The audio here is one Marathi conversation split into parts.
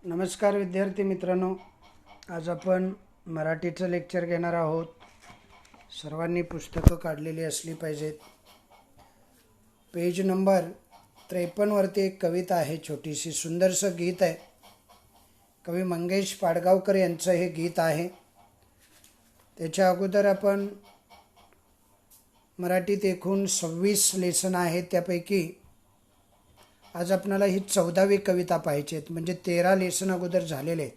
नमस्कार विद्यार्थी मित्रांनो, आज आपण मराठीचं लेक्चर घेणार आहोत. सर्वांनी पुस्तकं काढलेली असली पाहिजेत. पेज नंबर 53वरती एक कविता आहे, छोटीशी सुंदरसं गीत आहे. कवी मंगेश पाडगावकर यांचं हे गीत आहे. त्याच्या अगोदर आपण मराठीत एकूण 26 लेसन आहेत, त्यापैकी आज आपल्याला ही 14वी कविता पाहिजे. म्हणजे 13 लेसन अगोदर झालेले.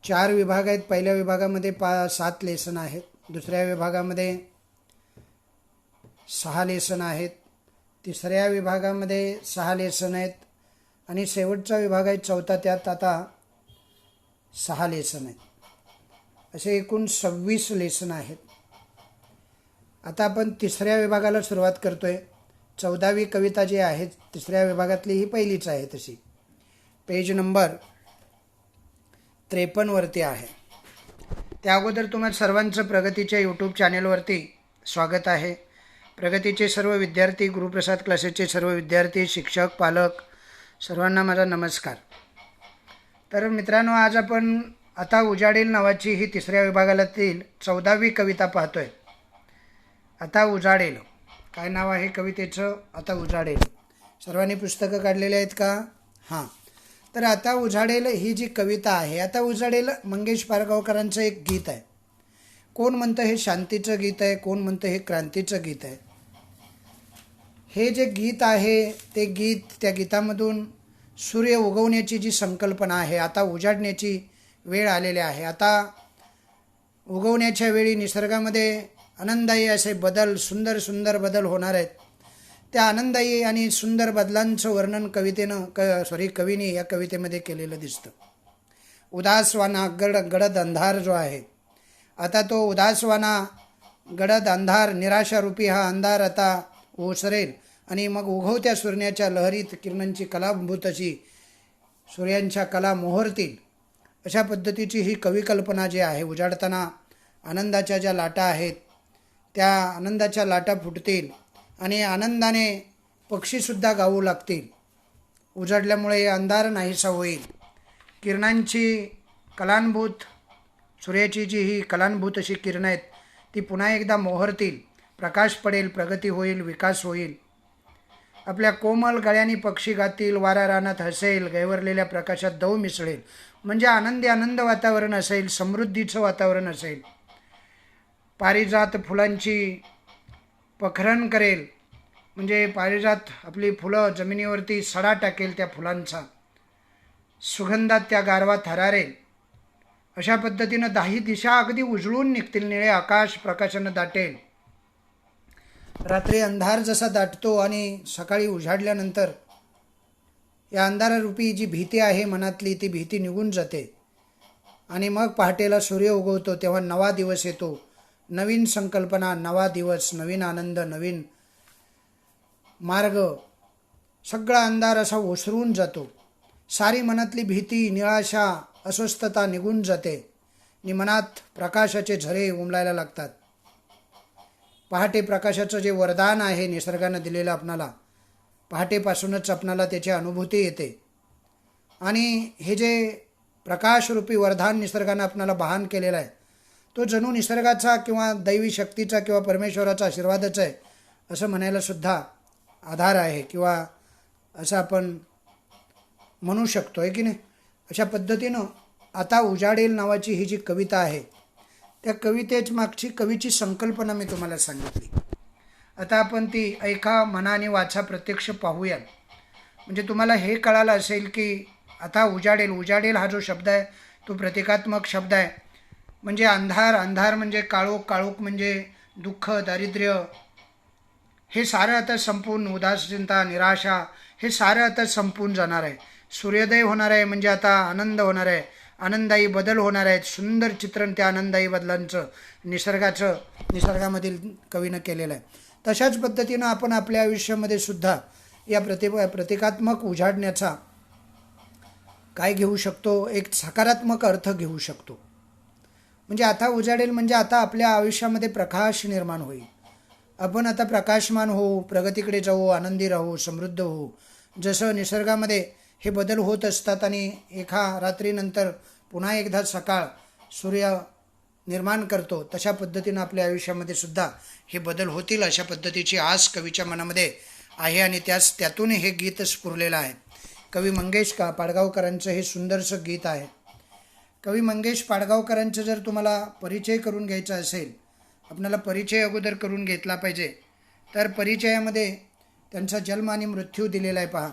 4 विभाग आहेत. पहिल्या विभागामध्ये 7 लेसन आहेत. दुसऱ्या विभागामध्ये 6 लेसन आहेत. तिसऱ्या विभागामध्ये 6 लेसन आहेत. आणि शेवटचा विभाग आहे चौथा, त्यात आता 6 लेसन आहेत. असे एकूण 26 लेसन आहेत. आता आपण तिसऱ्या विभागाला सुरुवात करतोय. 14वी कविता जी आहे तिसऱ्या विभागातली ही पहिलीच आहे. तशी पेज नंबर 53वरती आहे. त्या अगोदर तुम्हाला सर्वांचं प्रगतीच्या यूट्यूब चॅनेलवरती स्वागत आहे. प्रगतीचे सर्व विद्यार्थी, गुरुप्रसाद क्लासेसचे सर्व विद्यार्थी, शिक्षक, पालक सर्वांना माझा नमस्कार. तर मित्रांनो, आज आपण आता उजाडेल नावाची ही तिसऱ्या विभागातील 14वी कविता पाहतोय. आता उजाडेल. काय नाव आहे कवितेचं? आता उजाडेल. सर्वांनी पुस्तकं काढलेली आहेत का? हां. तर आता उजाडेल ही जी कविता आहे, आता उजाडेल मंगेश पाडगावकरांचं एक गीत आहे. कोण म्हणतं हे शांतीचं गीत आहे, कोण म्हणतं हे क्रांतीचं गीत आहे. हे जे गीत आहे ते गीत, त्या गीतामधून सूर्य उगवण्याची जी संकल्पना आहे, आता उजाडण्याची वेळ आलेली आहे. आता उगवण्याच्या वेळी निसर्गामध्ये आनंददायी असे बदल, सुंदर सुंदर बदल होणार आहेत. त्या आनंददायी आणि सुंदर बदलांचं वर्णन कवीने या कवितेमध्ये केलेलं दिसतं. उदासवाना गडद अंधार जो आहे, आता तो उदासवाना गडद अंधार, निराशारूपी हा अंधार आता ओसरेल आणि मग उगवत्या सूर्याच्या लहरीत किरणांची कलाभूत अशी सूर्यांच्या कला मोहरतील. अशा पद्धतीची ही कविकल्पना जी आहे. उजाडताना आनंदाच्या ज्या लाटा आहेत, त्या आनंदाच्या लाटा फुटतील आणि आनंदाने पक्षीसुद्धा गाऊ लागतील. उजाडल्यामुळे अंधार नाहीसा होईल. किरणांची कलांभूत, सूर्याची जी ही कलांभूत अशी किरणं आहेत ती पुन्हा एकदा मोहरतील. प्रकाश पडेल, प्रगती होईल, विकास होईल. आपल्या कोमल गळ्यानी पक्षी गातील, वारा रानात हसेल, गैवरलेल्या प्रकाशात दव मिसळेल. म्हणजे आनंद वातावरण असेल, समृद्धीचं वातावरण असेल. पारिजात फुलांची पखरण करेल, म्हणजे पारिजात आपली फुलं जमिनीवरती सडा टाकेल त्या फुलांचा. सुगंधात त्या गारवा थरारेल. अशा पद्धतीनं 10 दिशा अगदी उजळून निघतील. निळे आकाश प्रकाशानं दाटेल. रात्री अंधार जसा दाटतो आणि सकाळी उजाडल्यानंतर या अंधारारूपी जी भीती आहे मनातली, ती भीती निघून जाते. आणि मग पहाटेला सूर्य उगवतो, तेव्हा नवा दिवस येतो. नवीन संकल्पना, नवा दिवस, नवीन आनंद, नवीन मार्ग. सगळा अंधार असा ओसरून जातो. सारी मनातली भीती, निराशा, अस्वस्थता निघून जाते आणि मनात प्रकाशाचे झरे उमलायला लागतात. पहाटे प्रकाशाचं जे वरदान आहे निसर्गानं दिलेलं आपणाला, पहाटेपासूनच आपणाला त्याची अनुभूती येते. आणि हे जे प्रकाशरूपी वरदान निसर्गानं आपणाला बहान केलेलं आहे, तो जणू निसर्गाचा किंवा दैवी शक्तीचा किंवा परमेश्वराचा आशीर्वादच आहे असं म्हणायला सुद्धा आधार आहे, किंवा असं आपण म्हणू शकतो, आहे की नाही. अशा पद्धतीनं आता उजाडेल नावाची ही जी कविता आहे, त्या कवितेच मागची कवीची संकल्पना मी तुम्हाला सांगितली. आता आपण ती ऐका, म्हणा आणि वाचा, प्रत्यक्ष पाहूया. म्हणजे तुम्हाला हे कळालं असेल की आता उजाडेल. उजाडेल हा जो शब्द आहे तो प्रतिकात्मक शब्द आहे. म्हणजे अंधार म्हणजे काळोख, काळोख म्हणजे दुःख, दारिद्र्य, हे सारं आता संपून, उदासीनता, निराशा, हे सारं आता संपून जाणार आहे. सूर्योदय होणार आहे, म्हणजे आता आनंद होणार आहे. आनंददायी बदल होणार आहेत. सुंदर चित्रण त्या आनंददायी बदलांचं निसर्गामधील कवीनं केलेलं आहे. तशाच पद्धतीनं आपण आपल्या आयुष्यामध्ये सुद्धा या प्रतिकात्मक उजाडण्याचा काय घेऊ शकतो? एक सकारात्मक अर्थ घेऊ शकतो. म्हणजे आता उजाडेल म्हणजे आता आपल्या आयुष्यामध्ये प्रकाश निर्माण होईल. आपण आता प्रकाशमान होऊ, प्रगतीकडे जाऊ, आनंदी राहू, समृद्ध होऊ. जसं निसर्गामध्ये हे बदल होत असतात आणि एका रात्रीनंतर पुन्हा एकदा सकाळ सूर्य निर्माण करतो, तशा पद्धतीनं आपल्या आयुष्यामध्ये सुद्धा हे बदल होतील अशा पद्धतीची आस कवीच्या मनामध्ये आहे आणि त्यातून हे गीत स्फुरलेलं आहे. कवी मंगेश पाडगावकरांचं हे सुंदरसं गीत आहे. कवी मंगेश पाडगावकरांचं जर तुम्हाला परिचय करून घ्यायचा असेल, आपल्याला परिचय अगोदर करून घेतला पाहिजे, तर परिचयामध्ये त्यांचा जन्म आणि मृत्यू दिलेला आहे. पहा,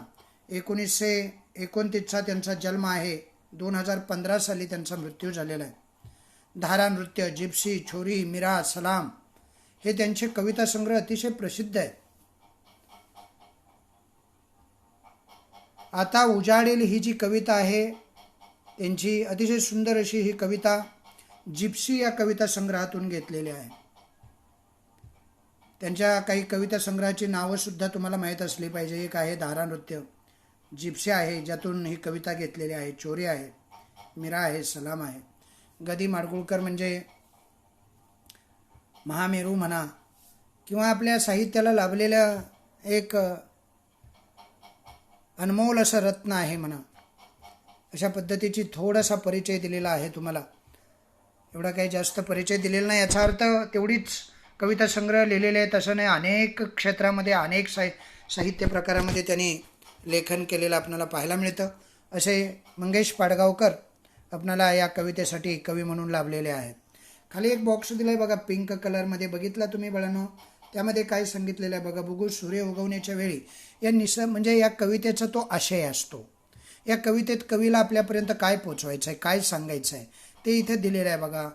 1929चा त्यांचा जन्म आहे, 2015 साली त्यांचा मृत्यू झालेला आहे. धारा नृत्य, जिप्सी, छोरी, मीरा, सलाम हे त्यांचे कविता संग्रह अतिशय प्रसिद्ध आहेत. आता उजाडेल ही जी कविता आहे त्यांची अतिशय सुंदर अशी ही कविता जिप्सी या कविता संग्रहातून घेतलेली आहे. त्यांच्या काही कविता संग्रहाची नावं सुद्धा तुम्हाला माहीत असली पाहिजे. एक आहे धारा नृत्य, जिप्सी आहे ज्यातून ही कविता घेतलेली आहे, चोरी आहे, मीरा आहे, सलाम आहे. गदी माडगुळकर म्हणजे महामेरू म्हणा किंवा आपल्या साहित्याला लाभलेलं एक अनमोल असं रत्न आहे म्हणा, अशा पद्धतीची थोडासा परिचय दिलेला आहे तुम्हाला. एवढा काही जास्त परिचय दिलेला नाही, याचा अर्थ तेवढीच कविता संग्रह लिहिलेले आहेत असं नाही. अनेक क्षेत्रामध्ये अनेक साहित्य प्रकारामध्ये त्यांनी लेखन केलेलं आपल्याला पाहायला मिळतं. असे मंगेश पाडगावकर आपणाला या कवितेसाठी कवी म्हणून लाभलेले आहेत. खाली एक बॉक्स दिला आहे बघा, पिंक कलरमध्ये, बघितला तुम्ही बाळांनो? त्यामध्ये काय सांगितलेलं आहे बघा, बघू. सूर्य उगवण्याच्या वेळी या म्हणजे या कवितेचा तो आशय असतो. या कवितेत कवीला आपल्यापर्यंत काय पोचवायचं आहे, काय सांगायचं आहे ते इथे दिलेलं आहे बघा.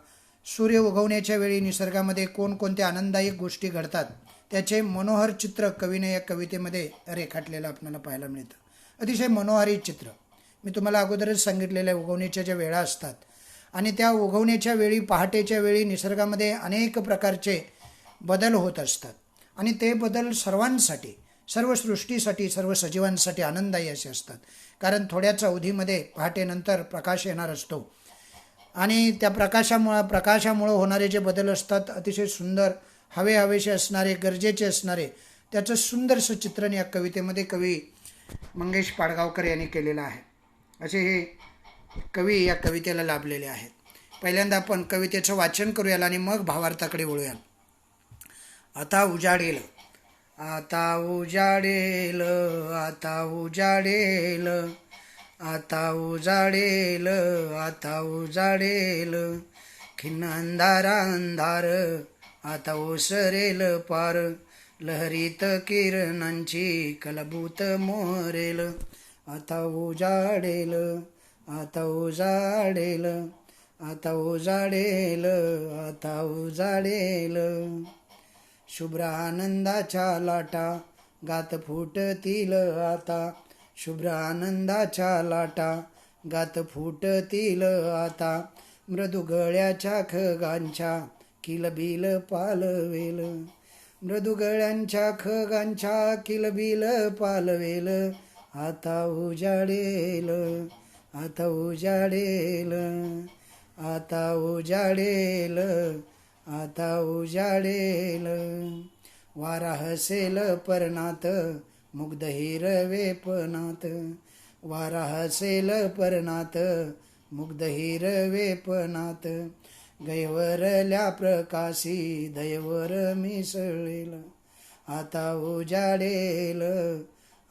सूर्य उगवण्याच्या वेळी निसर्गामध्ये कोणकोणत्या आनंददायक गोष्टी घडतात त्याचे मनोहर चित्र कवीने या कवितेमध्ये रेखाटलेलं आपल्याला पाहायला मिळतं. अतिशय मनोहारी चित्र. मी तुम्हाला अगोदरच सांगितलेल्या उगवण्याच्या ज्या वेळा असतात आणि त्या उगवण्याच्या वेळी, पहाटेच्या वेळी निसर्गामध्ये अनेक प्रकारचे बदल होत असतात आणि ते बदल सर्वांसाठी, सर्व सृष्टीसाठी, सर्व सजीवांसाठी आनंददायी असे असतात. कारण थोड्याच अवधीमध्ये पहाटेनंतर प्रकाश येणार असतो आणि त्या प्रकाशामुळं होणारे जे बदल असतात अतिशय सुंदर, हवेसे असणारे, गरजेचे असणारे, त्याचं सुंदरसं चित्रण या कवितेमध्ये कवी मंगेश पाडगावकर यांनी केलेलं आहे. असे हे कवी या कवितेला लाभलेले आहेत. पहिल्यांदा आपण कवितेचं वाचन करूयाला आणि मग भावार्थाकडे वळूया. आता उजाडेल, आता उजाडेल, आता उजाडेल, आता उजाडेल, आता उजाडेल, खिन्न अंधारा अंधार आता ओसरेल पार, लहरीत किरणांची कलबूत मोहरेल. आता उजाडेल, आता उजाडेल, आता उजाडेल, आता उजाडेल, शुभ्र आनंदाच्या लाटा गात फुटतील आता, शुभ्र आनंदाच्या लाटा गात फुटतील आता, मृदू गळ्याच्या खगांच्या किलबिल पालवेल, मृदू गळ्यांच्या खगांच्या किलबिल पालवेल. आता उजाडेल, आता उजाडेल, आता उजाडेल, आता उजाडेल, वारा हसेल पर्णात मुग्ध हिरवे पणात, वारा हसेल पर्णात मुग्ध हिरवे पणात, गैवरल्या प्रकाशी दयवर मिसळेल. आता उजाडेल,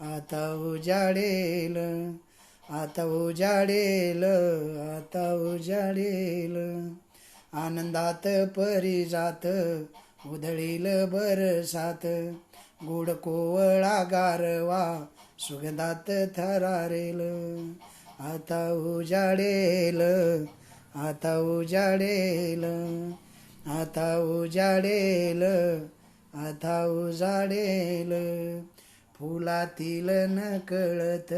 आता उजाडेल, आता उजाडेल, आता उजाडेल, आनंदात परिजात उधळील बरसात, गोड कोवळा गारवा सुगंधात थरारेल. आता उजाडेल, आता उजाडेल, आता उजाडेल, आता उजाडेल, फुलातील नकळत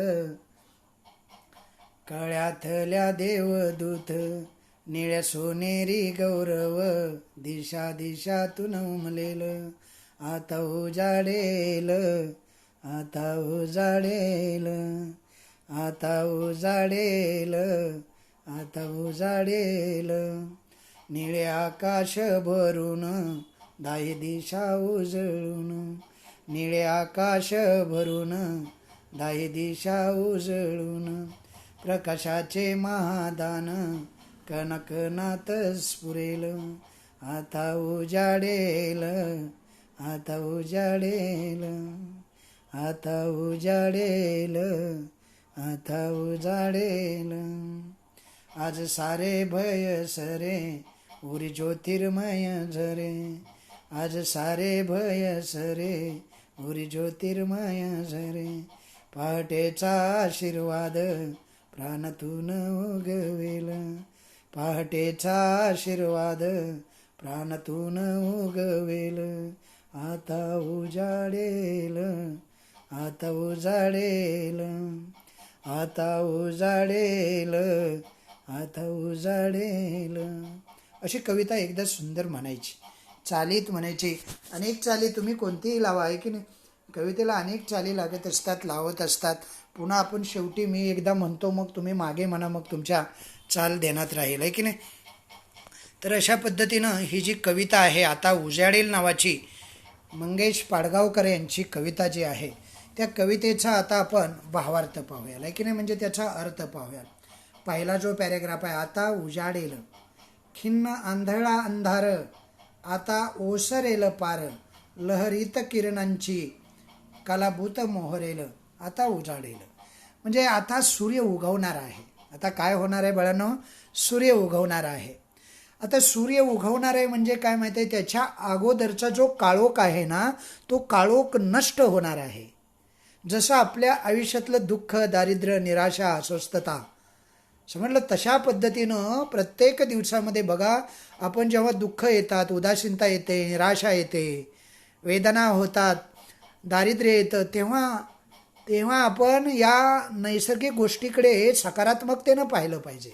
कळ्यातल्या देवदूत, निळ्या सोनेरी गौरव दिशा दिशातून उमलेल. आता उजाडेल, आता उजाडेल, आता उजाडेल, आता उजाडेल, निळे आकाश भरून दाही दिशा उजळून, निळे आकाश भरून दाही दिशा उजळून प्रकाशाचे महादान कणकणात स्फुरेल आता उजाडेल आता उजाडेल आता उजाडेल आता उजाडेल आज सारे भय सरे उरी ज्योतिर्मय झरे आज सारे भय सरे उरी ज्योतिर्मय झरे पहाटेचा आशीर्वाद प्राणातून उगवेल पहाटेचा आशीर्वाद प्राणातून उगवेल आता उजाडेल आता उजाडेल आता उजाडेल आता उजाडेल अशी कविता एकदा सुंदर म्हणायची, चालीत म्हणायची. अनेक चाली तुम्ही कोणतीही लावा, आहे की नाही. कवितेला अनेक चाली लागत असतात, लावत असतात. पुन्हा आपण शेवटी मी एकदा म्हणतो, मग तुम्ही मागे म्हणा, मग तुमच्या चाल देण्यात राहील, आहे की नाही. तर अशा पद्धतीनं ही जी कविता आहे आता उजाडेल नावाची मंगेश पाडगावकर यांची कविता जी आहे त्या कवितेचा आता आपण भावार्थ पाहूया, आहे की नाही, म्हणजे त्याचा अर्थ पाहूया. पहिला जो पॅरेग्राफ आहे, आता उजाडेल खिन्न आंधळा अंधार आता ओसरेल पार लहरीत किरणांची कलाभूत मोहरेल आता उजाडेल. म्हणजे आता सूर्य उगवणार आहे. आता काय होणार आहे बाळांनो, सूर्य उगवणार आहे. आता सूर्य उगवणार आहे म्हणजे काय माहिती आहे, त्याच्या अगोदरचा जो काळोख आहे ना, तो काळोख नष्ट होणार आहे. जसं आपल्या आयुष्यातलं दुःख, दारिद्र्य, निराशा, अस्वस्थता समजलं, तशा पद्धतीनं प्रत्येक दिवसामध्ये बघा, आपण जेव्हा दुःख येतात, उदासीनता येते, निराशा येते, वेदना होतात, दारिद्र्य येतं, तेव्हा आपण या नैसर्गिक गोष्टीकडे सकारात्मकतेनं पाहिलं पाहिजे.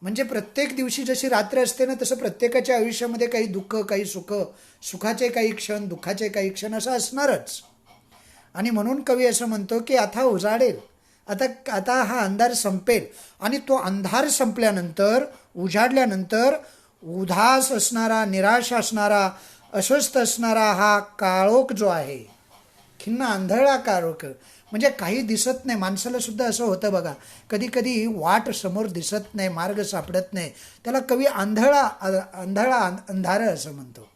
म्हणजे प्रत्येक दिवशी जशी रात्र असते ना, तसं प्रत्येकाच्या आयुष्यामध्ये काही दुःख, काही सुख, सुखाचे काही क्षण, दुःखाचे काही क्षण असं असणारच. आणि म्हणून कवी असं म्हणतो की आता उजाडेल, आता हा अंधार संपेल. आणि तो अंधार संपल्यानंतर, उजाडल्यानंतर उदास असणारा, निराश असणारा, अस्वस्थ असणारा हा काळोख जो आहे, खिन्न आंधळा काळोख, म्हणजे काही दिसत नाही. माणसाला सुद्धा असं होतं बघा, कधी कधी वाट समोर दिसत नाही, मार्ग सापडत नाही, त्याला कवी आंधळा अंधार असं म्हणतो.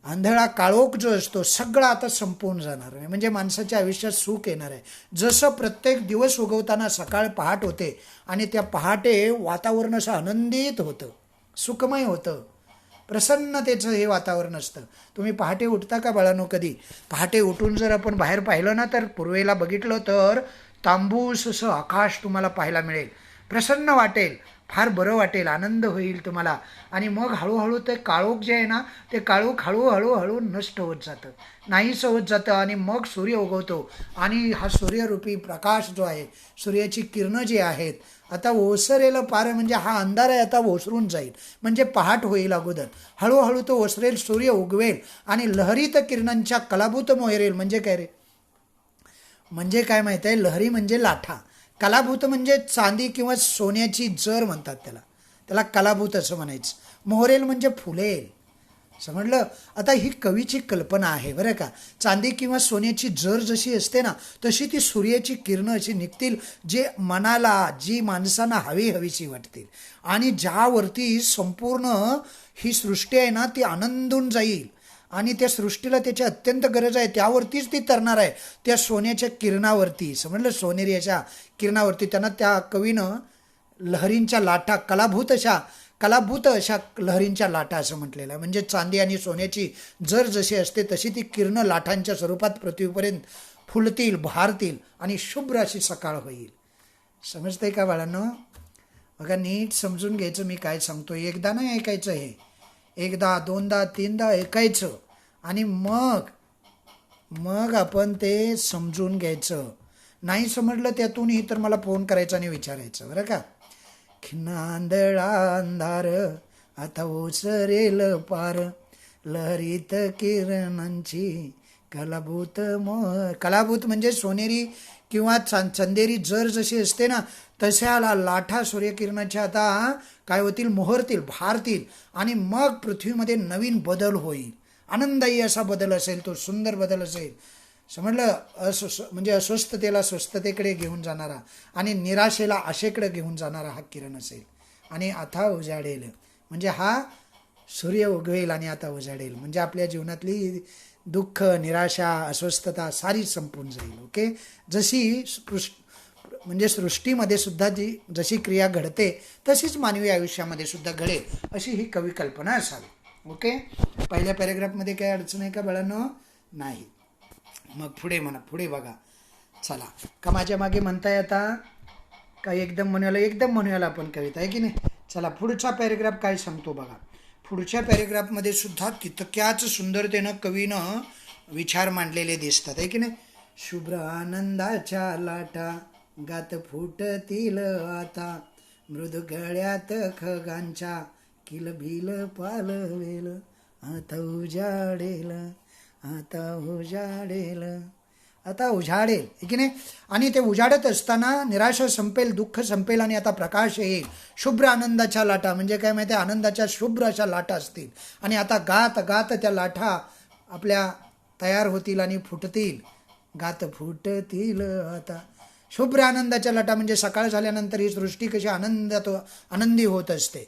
आंधळा काळोख जो असतो सगळा आता संपवून जाणार आहे, म्हणजे माणसाच्या आयुष्यात सुख येणार आहे. जसं प्रत्येक दिवस उगवताना सकाळ पहाट होते आणि त्या पहाटे वातावरण असं आनंदित होतं, सुखमय होतं, प्रसन्नतेचं हे वातावरण असतं. तुम्ही पहाटे उठता का बाळांनो? कधी पहाटे उठून जर आपण बाहेर पाहिलं ना, तर पूर्वेला बघितलं तर तांबूस असं आकाश तुम्हाला पाहायला मिळेल, प्रसन्न वाटेल, फार बरं वाटेल, आनंद होईल तुम्हाला. आणि मग हळूहळू ते काळोख जे आहे ना, ते काळोख हळूहळू नष्ट होत जातं, नाहीसं होत जातं. आणि मग सूर्य उगवतो आणि हा सूर्यरूपी प्रकाश जो आहे, सूर्याची किरणं जी आहेत, आता ओसरेल पार, म्हणजे हा अंधार आहे आता ओसरून जाईल, म्हणजे पहाट होईल. अगोदर हळूहळू तो ओसरेल, सूर्य उगवेल आणि लहरीत किरणांच्या कलाभूत मोहरेल. म्हणजे काय रे, म्हणजे काय माहिती आहे, लहरी म्हणजे लाठा, कलाभूत म्हणजे चांदी किंवा सोन्याची जर म्हणतात त्याला कलाभूत असं म्हणायचं. मोहरेल म्हणजे फुलेल, समजलं. आता ही कवीची कल्पना आहे बरं का. चांदी किंवा सोन्याची जर जशी असते ना, तशी ती सूर्याची किरणं अशी निघतील, जे मनाला, जी माणसांना हवीशी वाटतील आणि ज्यावरती संपूर्ण ही सृष्टी आहे ना, ती आनंदून जाईल. आणि त्या सृष्टीला त्याची अत्यंत गरज आहे, त्यावरतीच ती तरणार आहे, त्या सोन्याच्या किरणावरती, समजलं, सोनेरी अशा किरणावरती. त्यांना त्या कवीनं लहरींच्या लाटा, कलाभूत अशा लहरींच्या लाटा असं म्हटलेलं आहे. म्हणजे चांदी आणि सोन्याची जर जशी असते तशी ती किरणं लाटांच्या स्वरूपात पृथ्वीपर्यंत फुलतील, बहारतील आणि शुभ्र अशी सकाळ होईल. समजतंय का बाळांनो? बघा, नीट समजून घ्यायचं मी काय सांगतो. एकदा नाही ऐकायचं, हे एकदा, दोनदा, तीनदा ऐकायचं आणि मग आपण ते समजून घ्यायचं. नाही समजलं त्यातूनही तर मला फोन करायचा आणि विचारायचं बरं का. खिन्न आंधळा अंधार आता ओसरेल पार लहरीत किरणांची कलाभूत म्हणजे सोनेरी किंवा चंदेरी जर जशी असते ना, तशा लाठा सूर्यकिरणाच्या आता काय होतील, मोहरतील, भारतील आणि मग पृथ्वीमध्ये नवीन बदल होईल. आनंददायी असा बदल असेल, तो सुंदर बदल असेल. समजलं. म्हणजे अस्वस्थतेला स्वस्थतेकडे घेऊन जाणारा आणि निराशेला आशेकडे घेऊन जाणारा हा किरण असेल. आणि आता उजाडेल म्हणजे हा सूर्य उगवेल आणि आता उजाडेल म्हणजे आपल्या जीवनातली दुःख, निराशा, अस्वस्थता सारी संपून जाईल. ओके. जशी म्हणजे सृष्टीमध्ये सुद्धा जशी क्रिया घडते तशीच मानवी आयुष्यामध्ये सुद्धा घडेल अशी ही कवी कल्पना असावी. ओके. पहिल्या पॅरेग्राफमध्ये काही अडचण आहे का बाळांनो? नाही. मग पुढे म्हणा, पुढे बघा. चला, का माझ्या मागे म्हणताय आता का एकदम म्हणूयाला आपण कविता आहे की नाही. चला, पुढचा पॅरेग्राफ काय सांगतो बघा. पुढच्या पॅरेग्राफमध्ये सुद्धा तितक्याच सुंदरतेनं कवीनं विचार मांडलेले दिसतात आहे की नाही. शुभ्र आनंदाच्या लाटा गात फुटतील आता, मृदू गळ्यात खगांच्या किलबिल पालवेल, आता उजाडेल, आता उजाडेल, आता उजाडेल आहे की नाही. आणि ते उजाडत असताना निराशा संपेल, दुःख संपेल आणि आता प्रकाश येईल. शुभ्र आनंदाच्या लाटा म्हणजे काय माहिती आहे, आनंदाच्या शुभ्र अशा लाटा असतील आणि आता गात गात त्या लाटा आपल्या तयार होतील आणि फुटतील. गात फुटतील आता. शुभ्र आनंदाच्या लाटा म्हणजे सकाळ झाल्यानंतर ही सृष्टी कशी आनंदी होत असते.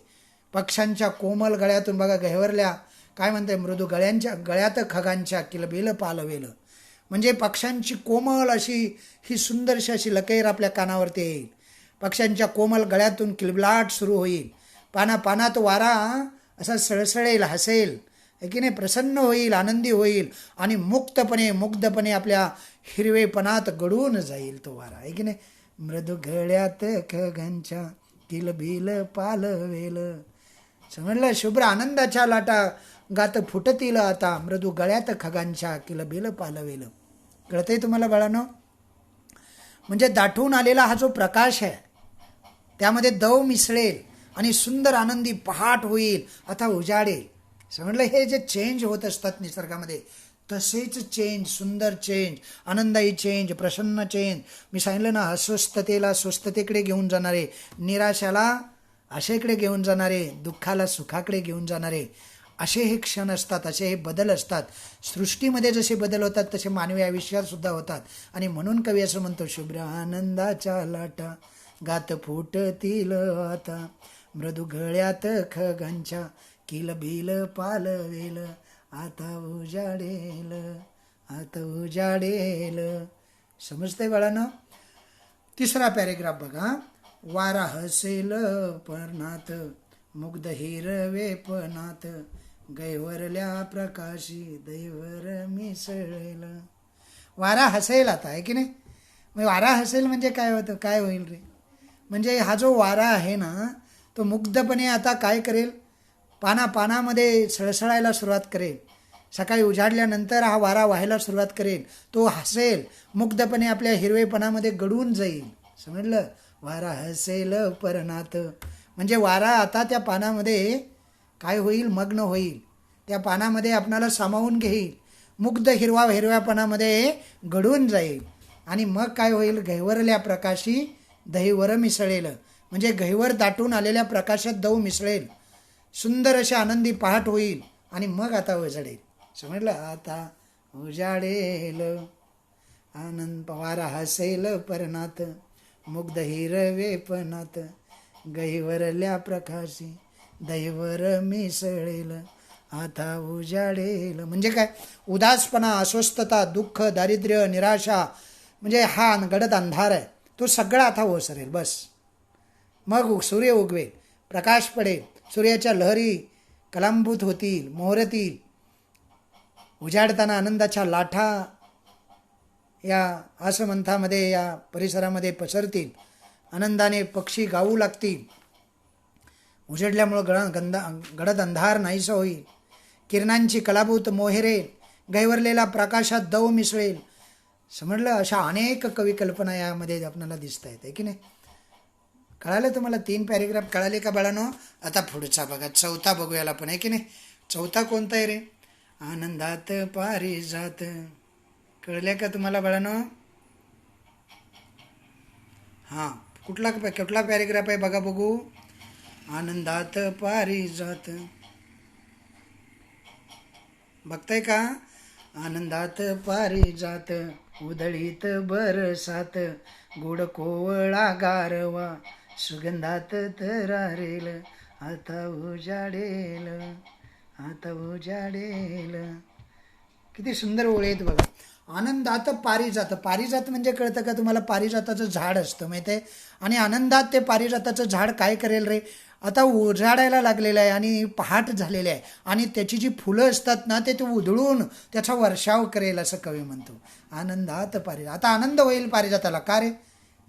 पक्ष्यांच्या कोमल गळ्यातून बघा गहिवरल्या काय म्हणते, मृदू गळ्यात खगांच्या किलबिल पालवेल म्हणजे पक्ष्यांची कोमल अशी ही सुंदरशी अशी लकेर आपल्या कानावरती येईल. पक्ष्यांच्या कोमल गळ्यातून किलबिलाट सुरू होईल. पानात वारा असा सळसळेल, हसेल आहे की नाही, प्रसन्न होईल, आनंदी होईल आणि मुग्धपणे आपल्या हिरवेपणात गडून जाईल तो वारा आहे की नाही. मृदू गळ्यात खगांच्या किलबिल पालवेल. समजलं. शुभ्र आनंदाच्या लाटा गात फुटतील आता, मृदू गळ्यात खगांच्या किलबिल पालवेल. कळतंय तुम्हाला बाळांनो. म्हणजे दाटून आलेला हा जो प्रकाश आहे त्यामध्ये दव मिसळेल आणि सुंदर आनंदी पहाट होईल, आता उजाडेल. समजलं. हे जे चेंज होत असतात निसर्गामध्ये तसेच चेंज, सुंदर चेंज, आनंदायी चेंज, प्रसन्न चेंज. मी सांगितलं ना, अस्वस्थतेला स्वस्थतेकडे घेऊन जाणारे, निराशाला आशेकडे घेऊन जाणारे, दुःखाला सुखाकडे घेऊन जाणारे असे हे क्षण असतात, असे हे बदल असतात. सृष्टीमध्ये जसे बदल होतात तसे मानवी आयुष्यात सुद्धा होतात. आणि म्हणून कवी असं म्हणतो, शुभ्र आनंदाच्या लाटा गात फुटतील आता, मृदू गळ्यात खगांच्या किलबिल पालवेल, आता उजाडेल, आता उजाडेल. समजतंय बाळांनो. तिसरा पॅरेग्राफ बघा. वारा हसेल पर्णात मुग्ध हिरवेपणात, गैवरल्या प्रकाशी दैवर मिसळेल. वारा हसेल आता आहे की नाही. मग वारा हसेल म्हणजे काय होतं, काय होईल रे. म्हणजे हा जो वारा आहे ना तो मुग्धपणे आता काय करेल, पानामध्ये सळसळायला सुरुवात करेल. सकाळी उजाडल्यानंतर हा वारा व्हायला सुरुवात करेल. तो हसेल, मुग्धपणे आपल्या हिरवेपणामध्ये गडून जाईल. समजलं. वारा हसेल पर्णात म्हणजे वारा आता त्या पानामध्ये काय होईल, मग्न होईल. त्या पानामध्ये आपणाला सामावून घेईल. मुग्ध हिरव्यापणामध्ये घडून जाईल. आणि मग काय होईल, गहिवरल्या प्रकाशी दहीवर मिसळेल म्हणजे गहिवर दाटून आलेल्या प्रकाशात दव मिसळेल. सुंदर अशी आनंदी पहाट होईल आणि मग आता उजाडेल. समजलं. आता उजाडेल, आनंद वारा हसेल पर्णात मुग्ध हिरवेपणात, गहिवरल्या प्रकाशी दैवर मिसळेल, आता उजाडेल. म्हणजे काय, उदासपणा, अस्वस्थता, दुःख, दारिद्र्य, निराशा म्हणजे हा गडद अंधार आहे तो सगळा आता ओसरेल. बस. मग सूर्य उगवेल, प्रकाश पडेल, सूर्याच्या लहरी कलांभूत होतील, मोहरतील. उजाडताना आनंदाच्या लाटा या आसमंथामध्ये, या परिसरामध्ये पसरतील. आनंदाने पक्षी गाऊ लागतील. उजडल्यामुळं गडद अंधार नाहीसा होईल. किरणांची कलाभूत मोहरेल, गैवरलेला प्रकाशात दव मिसळेल. समजलं. अशा अनेक कविकल्पना यामध्ये आपल्याला दिसत आहेत आहे की नाही. कळालं तुम्हाला. 3 पॅरेग्राफ कळाले का बाळांनो. आता पुढचा बघा, चौथा बघूयाला पण आहे की नाही. चौथा कोणता आहे रे, आनंदात पारिजात. कळले का तुम्हाला बाळांनो. हां, कुठला पॅरेग्राफ आहे बघा बघू. आनंदात पारिजात बघताय का. आनंदात पारिजात उधळीत बरसात गोड कोवळा गारवा सुगंधात तरारेल आता उजाडेल आता उजाडेल. किती सुंदर ओळी आहेत बघा. आनंदात पारिजात. पारिजात म्हणजे कळतं का तुम्हाला? पारिजाताचं झाड असतं माहिती आहे. आणि आनंदात ते पारिजाताचं झाड काय करेल रे? आता उजाडायला लागलेलं आहे आणि पहाट झालेली आहे आणि त्याची जी फुलं असतात ना ते उधळून त्याचा वर्षाव करेल असं कवी म्हणतो. आनंदात पारिजात. आता आनंद होईल पारिजाताला. का रे?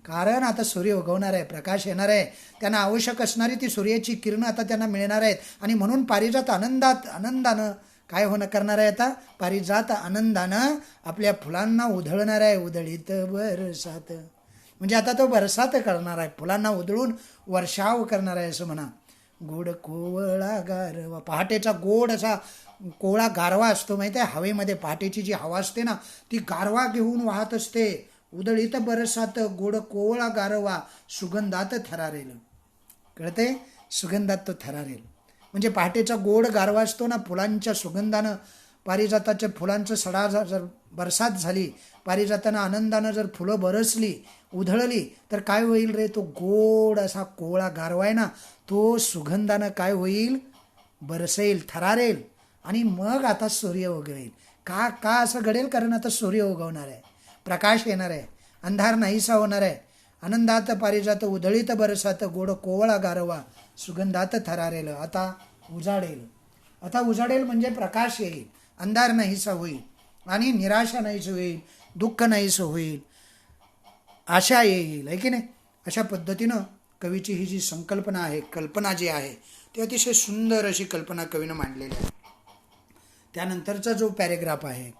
कारण आता सूर्य उगवणार आहे, प्रकाश येणार आहे, त्यांना आवश्यक असणारी ती सूर्याची किरणं आता त्यांना मिळणार आहेत आणि म्हणून पारिजात आनंदानं काय करणार आहे? आता पारिजात आनंदानं आपल्या फुलांना उधळणार आहे. उधळीत बरसात म्हणजे आता तो बरसात करणार आहे, फुलांना उधळून वर्षाव करणार आहे असं म्हणा. गोड कोवळा गारवा. पहाटेचा गोड असा कोवळा गारवा असतो माहिती आहे. हवेमध्ये पहाटेची जी हवा असते ना ती गारवा घेऊन वाहत असते. उधळीत बरसात गोड कोवळा गारवा सुगंधात थरारेल. कळते? सुगंधात तो थरारेल म्हणजे पहाटेचा गोड गारवा असतो ना, फुलांच्या सुगंधानं पारिजाताच्या फुलांचं सडा जर बरसात झाली, पारिजातानं आनंदानं जर फुलं बरसली, उधळली तर काय होईल रे? तो गोड असा कोवळा गारवा आहे ना तो सुगंधानं काय होईल? बरसेल, थरारेल आणि मग आता सूर्य उगवेल. का का असं घडेल? कारण आता सूर्य उगवणार आहे, प्रकाश येणार आहे, अंधार नाहीसा होणार आहे. आनंदात पारिजात उधळीत बरसात गोड कोवळा गारवा सुगंधात थरारेल आता उजाडेल. आता उजाडेल म्हणजे प्रकाश येईल, अंधार नाहीसा होईल आणि निराशा नाहीस होईल, दुःख नाहीस होईल, आशा येईल. आहे की नाही? अशा पद्धतीनं कवीची ही जी संकल्पना आहे, कल्पना जी आहे ती अतिशय सुंदर अशी कल्पना कवीनं मांडलेली आहे. त्यानंतरचा जो पॅरेग्राफ आहे,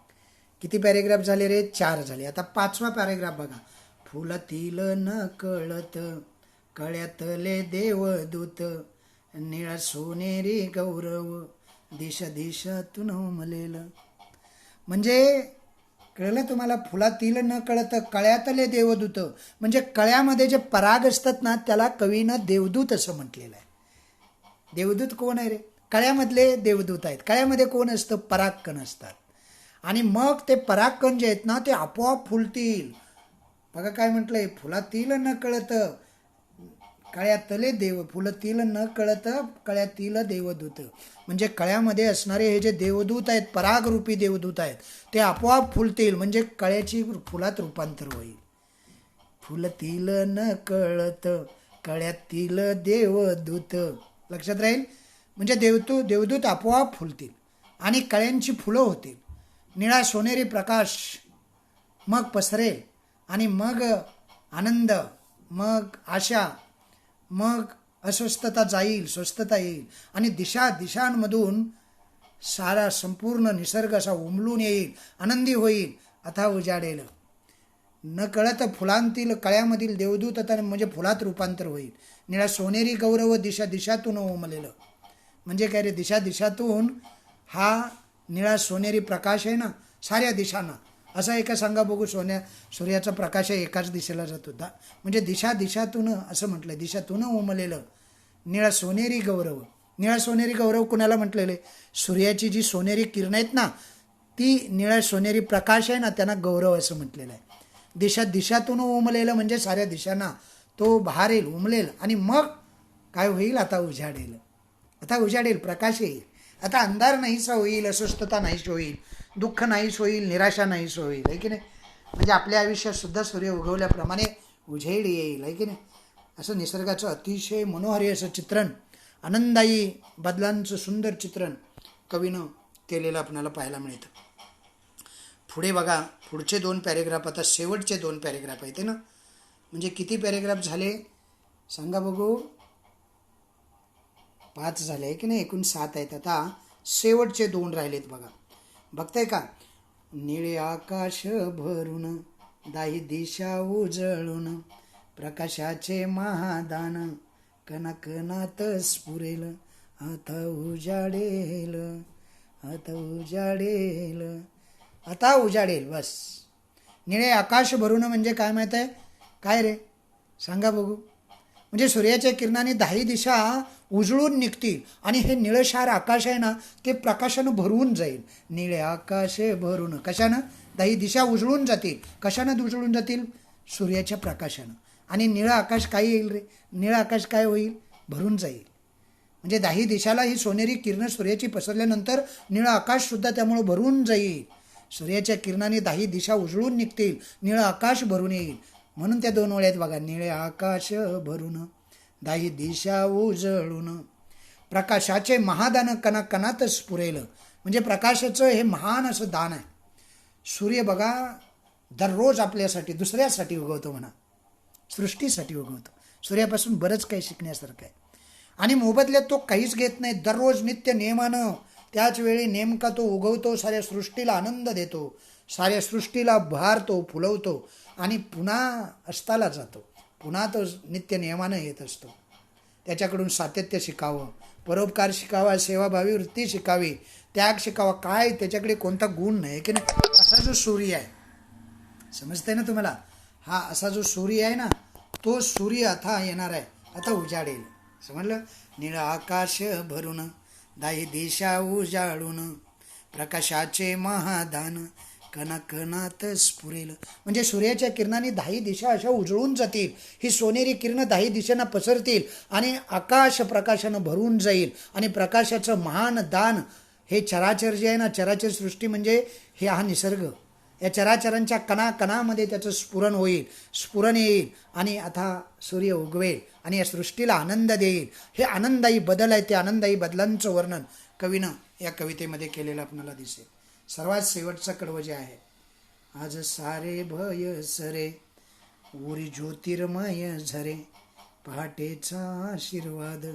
किती पॅरेग्राफ झाले रे? 4 झाले. आता 5वा पॅरेग्राफ बघा. फुलतील न कळत कळ्यातले देवदूत निळा सोनेरी गौरव दिशा दिशातून उमलेल. म्हणजे कळलं तुम्हाला? फुलातील न कळत कळ्यातले देवदूत म्हणजे कळ्यामध्ये जे पराग असतात ना त्याला कवीनं देवदूत असं म्हटलेलं आहे. देवदूत कोण आहे रे? कळ्यामधले देवदूत आहेत. कळ्यामध्ये कोण असतं? परागकण असतात. आणि मग ते परागकण जे आहेत ना ते आपोआप फुलतील. बघा काय म्हटलंय? फुलातील न कळत कळ्यातले देव, फुलतील न कळत कळ्यातील देवदूत म्हणजे कळ्यामध्ये असणारे हे जे देवदूत आहेत, परागरूपी देवदूत आहेत, ते आपोआप फुलतील म्हणजे कळ्याची फुलात रूपांतर होईल. फुलतील न कळत कळ्यातील देवदूत. लक्षात राहील? म्हणजे देवदूत आपोआप फुलतील आणि कळ्यांची फुलं होतील. निळा सोनेरी प्रकाश मग पसरेल आणि मग आनंद, मग आशा, मग अस्वस्थता जाईल, स्वस्थता येईल आणि दिशांमधून सारा संपूर्ण निसर्ग असा उमलून येईल, आनंदी होईल. आता उजाडेल. न कळत फुलांतील कळ्यामधील देवदूत आता म्हणजे फुलात रूपांतर होईल. निळा सोनेरी गौरव दिशा दिशातून उमलेलं म्हणजे काय रे? दिशा दिशातून हा निळा सोनेरी प्रकाश आहे ना साऱ्या दिशांना. असा एका सांगा बघू. सूर्याचा प्रकाश एकाच दिशेला जात होता म्हणजे दिशातून असं म्हटलं. दिशातून उमलेलं निळा सोनेरी गौरव. निळा सोनेरी गौरव कुणाला म्हटलेले? सूर्याची जी सोनेरी किरण आहेत ना ती निळा सोनेरी प्रकाश आहे ना त्यांना गौरव असं म्हटलेलं आहे. दिशातून उमलेलं म्हणजे साऱ्या दिशांना तो बहारेल, उमलेल आणि मग काय होईल? आता उजाडेल. आता उजाडेल, प्रकाश येईल. आता अंधार नाहीसा होईल, अस्वस्थता नाहीस होईल, दुःख नाहीस होईल, निराशा नाहीस होईल. आहे की नाही? म्हणजे आपल्या आयुष्यात सुद्धा सूर्य उगवल्याप्रमाणे उजेड येईल. आहे की नाही? असं निसर्गाचं अतिशय मनोहारी असं चित्रण, आनंददायी बदलांचं सुंदर चित्रण कवीनं केलेलं आपल्याला पाहायला मिळतं. पुढे बघा, पुढचे 2 पॅरेग्राफ, आता शेवटचे 2 पॅरेग्राफ आहेत ना. म्हणजे किती पॅरेग्राफ झाले सांगा बघू? 5 झाले आहे की नाही? एकूण 7 आहेत. आता शेवटचे 2 राहिलेत बघा. बघताय का? निळे आकाश भरून दाही दिशा उजळून प्रकाशाचे महादान कणाकणात स्फुरेल आता उजाडेल आता उजाडेल आता उजाडेल. बस. निळे आकाश भरून म्हणजे काय माहीत आहे? काय रे सांगा बघू? म्हणजे सूर्याच्या किरणाने दाही दिशा उजळून निघतील आणि हे निळशार आकाश आहे ना ते प्रकाशानं भरून जाईल. निळे आकाश भरून कशानं? दाही दिशा उजळून जातील. कशानं उजळून जातील? सूर्याच्या प्रकाशानं. आणि निळं आकाश काय येईल रे? निळं आकाश काय होईल? भरून जाईल. म्हणजे दाही दिशाला ही सोनेरी किरणं सूर्याची पसरल्यानंतर निळं आकाशसुद्धा त्यामुळं भरून जाईल. सूर्याच्या किरणाने दाही दिशा उजळून निघतील, निळं आकाश भरून येईल. म्हणून त्या 2 ओळ्या आहेत बघा. निळे आकाश भरून दाही दिशा उजळून प्रकाशाचे महादान कणाकणात स्फुरेल. म्हणजे प्रकाशाचं हे महान असं दान आहे. सूर्य बघा दररोज आपल्यासाठी दुसऱ्यासाठी उगवतो म्हणा, सृष्टीसाठी उगवतो. सूर्यापासून बरंच काही शिकण्यासारखं आहे. आणि मोबदल्यात तो काहीच घेत नाही. दररोज नित्य नियमानं त्याच वेळी नेमका तो उगवतो, साऱ्या सृष्टीला आनंद देतो, साऱ्या सृष्टीला बहारतो, फुलवतो आणि पुन्हा अस्ताला जातो. पुन्हा तो नित्य नियमानं येत असतो. त्याच्याकडून सातत्य शिकावं, परोपकार शिकावा, सेवाभावी वृत्ती शिकावी, त्याग शिकावा. काय त्याच्याकडे कोणता गुण नाही की नाही. असा जो सूर्य आहे, समजतंय ना तुम्हाला? हा असा जो सूर्य आहे ना, तो सूर्य आता येणार आहे, आता उजाडेल. समजलं? निळं आकाश भरून दाही दिशा उजाळून प्रकाशाचे महादान कणाकणात स्फुरेल. म्हणजे सूर्याच्या किरणाने दाही दिशा अशा उजळून जातील. ही सोनेरी किरणं दाही दिशेनं पसरतील आणि आकाश प्रकाशानं भरून जाईल. आणि प्रकाशाचं महान दान हे चराचर जे आहे ना, चराचर सृष्टी म्हणजे हे हा निसर्ग, या चराचरांच्या कणाकणामध्ये त्याचं स्फुरण होईल, स्फुरण येईल आणि आता सूर्य उगवेल आणि या सृष्टीला आनंद देईल. हे आनंददायी बदल आहे. ते आनंददायी बदलांचं वर्णन कवीनं या कवितेमध्ये केलेलं आपल्याला दिसेल. सर्वात शेवटचं कडवं जे आहे, आज सारे भय सरे उरी ज्योतिर्मय झरे पहाटेचा आशीर्वाद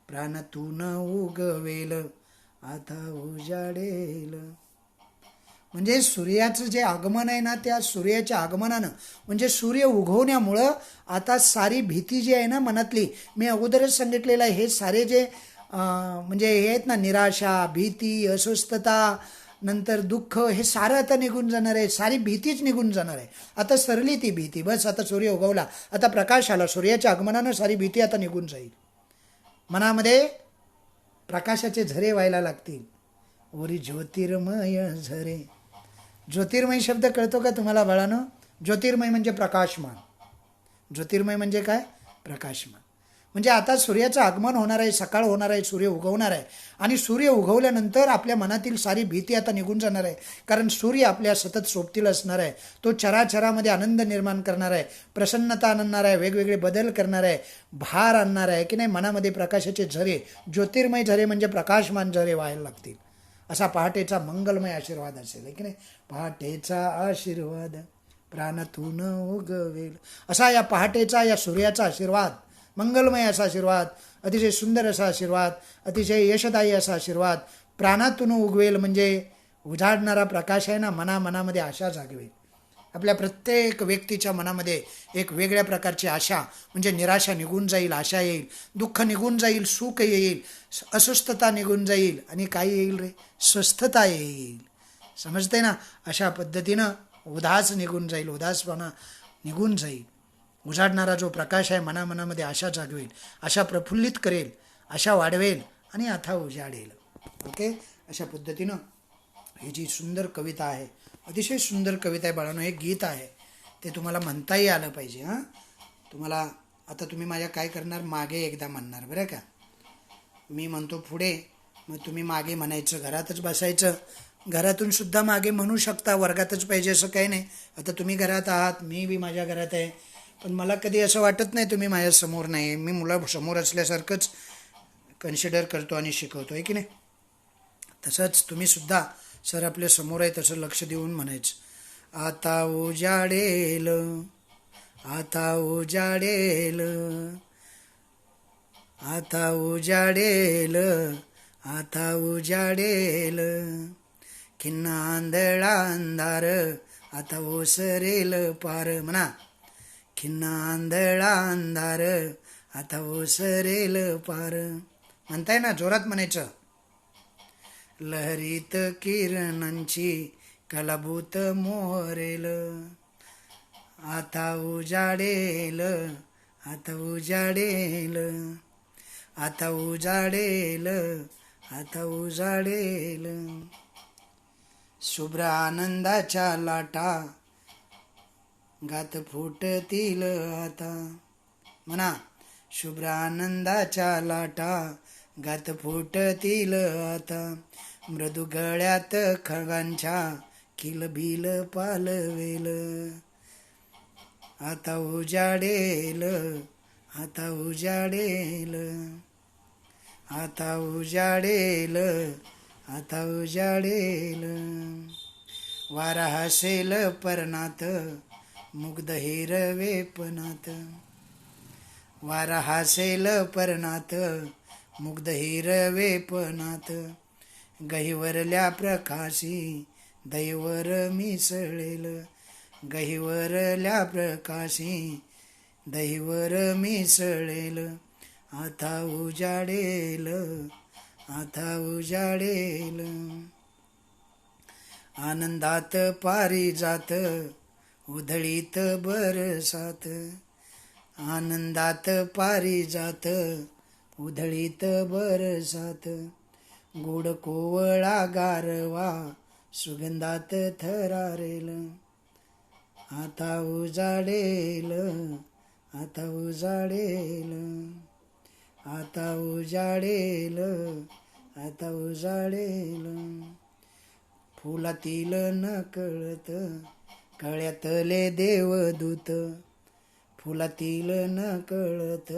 प्राणातून उगवेल आता उजाडेल. म्हणजे सूर्याचं जे आगमन आहे ना, त्या सूर्याच्या आगमनानं म्हणजे सूर्य उगवण्यामुळं आता सारी भीती जी आहे ना मनातली, मी अगोदरच सांगितलेलं आहे, हे सारे जे म्हणजे हे आहेत ना, निराशा, भीती, अस्वस्थता, नंतर दुःख, हे सारं आता निघून जाणार आहे. सारी भीतीच निघून जाणार आहे. आता सरली ती भीती. बस आता सूर्य उगवला, आता प्रकाश आला, सूर्याच्या आगमनानं सारी भीती आता निघून जाईल. मनामध्ये प्रकाशाचे झरे व्हायला लागतील. ओरी ज्योतिर्मय झरे. ज्योतिर्मय शब्द कळतो का तुम्हाला बाळांनो? ज्योतिर्मय म्हणजे प्रकाशमान. ज्योतिर्मय म्हणजे काय? प्रकाशमान. म्हणजे आता सूर्याचं आगमन होणार आहे, सकाळ होणार आहे, सूर्य उगवणार आहे. आणि सूर्य उगवल्यानंतर आपल्या मनातील सारी भीती आता निघून जाणार आहे. कारण सूर्य आपल्या सतत सोबतील असणार आहे. तो चराचरामध्ये आनंद निर्माण करणार आहे, प्रसन्नता आणणार आहे, वेगवेगळे बदल करणार आहे, भार आणणार आहे की नाही. मनामध्ये प्रकाशाचे झरे, ज्योतिर्मय झरे म्हणजे प्रकाशमान झरे व्हायला लागतील. असा पहाटेचा मंगलमय आशीर्वाद असेल की नाही. पहाटेचा आशीर्वाद प्राणातून उगवेल. असा या पहाटेचा, या सूर्याचा आशीर्वाद, मंगलमय असा आशीर्वाद, अतिशय सुंदर असा आशीर्वाद, अतिशय यशदायी असा आशीर्वाद प्राणातून उगवेल. म्हणजे उजाडणारा प्रकाश आहे ना, मनामध्ये आशा जागवेल. आपल्या प्रत्येक व्यक्तीच्या मनामध्ये एक वेगळ्या प्रकारची आशा, म्हणजे निराशा निघून जाईल, आशा येईल, दुःख निघून जाईल, सुख येईल, अस्वस्थता निघून जाईल आणि काय येईल रे? स्वस्थता येईल. समजते ना? अशा पद्धतीनं उदास निघून जाईल, उदासपणा निघून जाईल. उजाडणारा जो प्रकाश आहे मनामध्ये आशा जागवेल, आशा प्रफुल्लित करेल, आशा वाढवेल आणि आता उजाडेल. ओके, अशा पद्धतीनं ही जी सुंदर कविता आहे, अतिशय सुंदर कविता आहे बाळांनो. हे गीत आहे, ते तुम्हाला म्हणताही आलं पाहिजे. हां, तुम्हाला आता तुम्ही माझ्या काय करणार, मागे एकदा म्हणणार बरं का. मी म्हणतो पुढे, मग तुम्ही मागे म्हणायचं. घरातच बसायचं, घरातून सुद्धा मागे म्हणू शकता, वर्गातच पाहिजे असं काही नाही. आता तुम्ही घरात आहात, मी बी माझ्या घरात आहे, पण मला कधी असं वाटत नाही तुम्ही माझ्यासमोर नाही. मी मुलासमोर असल्यासारखंच कन्सिडर करतो आणि शिकवतो आहे की नाही. तसंच तुम्ही सुद्धा सर आपल्या समोर आहे तसं लक्ष देऊन म्हणायचं. आता उजाडेल, आता उजाडेल, आता उजाडेल, आता उजाडेल, खिन्ना आंधळा अंधार आता ओसरेल पार. म्हणा, खिन्ना आंधळा अंधार आता ओसरेल पार. म्हणताय ना, जोरात म्हणायचं. लहरीत किरणांची कलाभूत मोहरेल, आता उजाडेल, आता उजाडेल, आता उजाडेल, आता उजाडेल. शुभ्र आनंदाच्या लाटा गात फुटतील आता. म्हणा, शुभ्र आनंदाच्या लाटा गात फुटतील आता. मृदू गळ्यात खगांच्या किलबिल पालवेल. आता उजाडेल, आता उजाडेल, आता उजाडेल, आता उजाडेल. वारा हसेल पर्णात मुग्ध हिरवेपणात. वारा हसेल पर्णात मुग्ध हिरवेपणात. गहिवरल्या प्रकाशी दैवर मिसळेल. गहिवरल्या प्रकाशी दैवर मिसळेल. आता उजाडेल, आता उजाडेल. आनंदात पारिजात उधळीत बरसात. आनंदात पारिजात उधळीत बरसात. गोड कोवळा गारवा सुगंधात थरारेल. आता उजाडेल, आता उजाडेल, आता उजाडेल, आता उजाडेल. फुलातील नकळत कळ्यातले देवदूत. फुलातील नकळत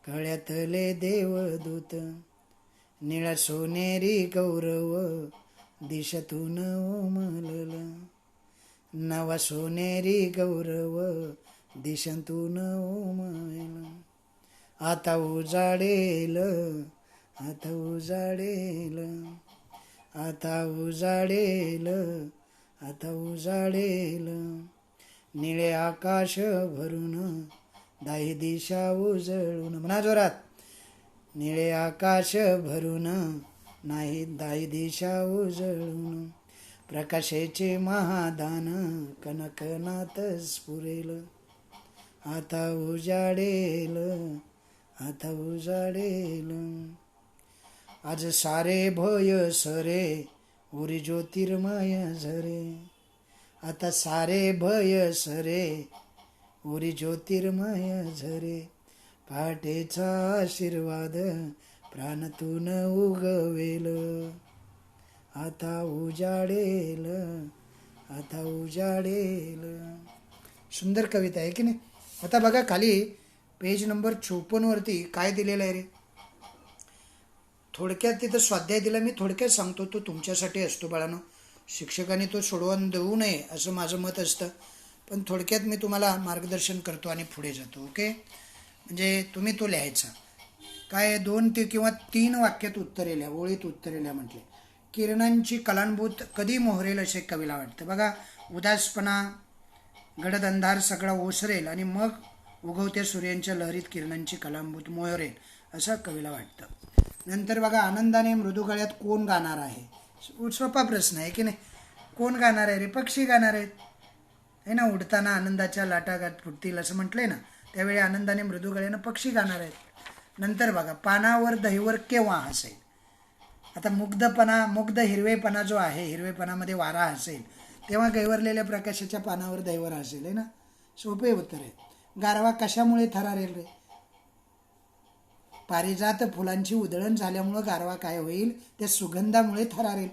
कळ्यातले देवदूत. निळा सोनेरी गौरव दिशेतून उमलल. नवा सोनेरी गौरव दिशांतून उमलल. आता उजाडेल, आता उजाडेल, आता उजाडेल, आता उजाडेल. निळे आकाश भरून दाही दिशा उजळून. म्हणा जोरात. निळे आकाश भरून नाही दाही दिशा उजळून. प्रकाशाचे महादान कणकणात स्फुरेल. आता उजाडेल, आता उजाडेल. आज सारे भय सरे उरी ज्योतिर्मय झरे. आता सारे भय सरे उरी ज्योतिर्मय झरे. पहाटेचा आशीर्वाद प्राणातून उगवेल. आता उजाडेल, आता उजाडेल. सुंदर कविता आहे की नाही. आता बघा खाली पेज नंबर 54 वरती काय दिलेलं आहे रे. थोडक्यात तिथं स्वाध्याय दिला. मी थोडक्यात सांगतो, तो तुमच्यासाठी असतो बाळांनो. शिक्षकांनी तो सोडवून देऊ नये असं माझं मत असतं, पण थोडक्यात मी तुम्हाला मार्गदर्शन करतो आणि पुढे जातो. ओके, म्हणजे तुम्ही तो लिहायचा. काय 2 किंवा 3 वाक्यात उत्तरे लिहा, ओळीत उत्तरे लिहा म्हटले. किरणांची कलांभूत कधी मोहरेल असे कवीला वाटतं. बघा, उदासपणा गडद अंधार सगळा ओसरेल आणि मग उगवत्या सूर्यांच्या लहरीत किरणांची कलांभूत मोहरेल असं कवीला वाटतं. नंतर बघा, आनंदाने मृदू गळ्यात कोण गाणार आहे. सोपा प्रश्न आहे की नाही. कोण गाणार आहे रे. पक्षी गाणार आहेत आहे ना. उडताना आनंदाच्या लाटा गात फुटतील असं म्हटलंय ना. त्यावेळी आनंदाने मृदू गळ्यानं पक्षी गाणार आहेत. नंतर बघा, पानावर दहीवर केव्हा हसेल. आता मुग्ध हिरवेपणा जो आहे, हिरवेपणामध्ये वारा हसेल तेव्हा गैवरलेल्या प्रकाशाच्या पानावर दहीवर हसेल आहे ना. सोपे उत्तर आहे. गारवा कशामुळे थरारेल रे. पारिजात फुलांची उधळण झाल्यामुळं गारवा काय होईल, त्या सुगंधामुळे थरारेल.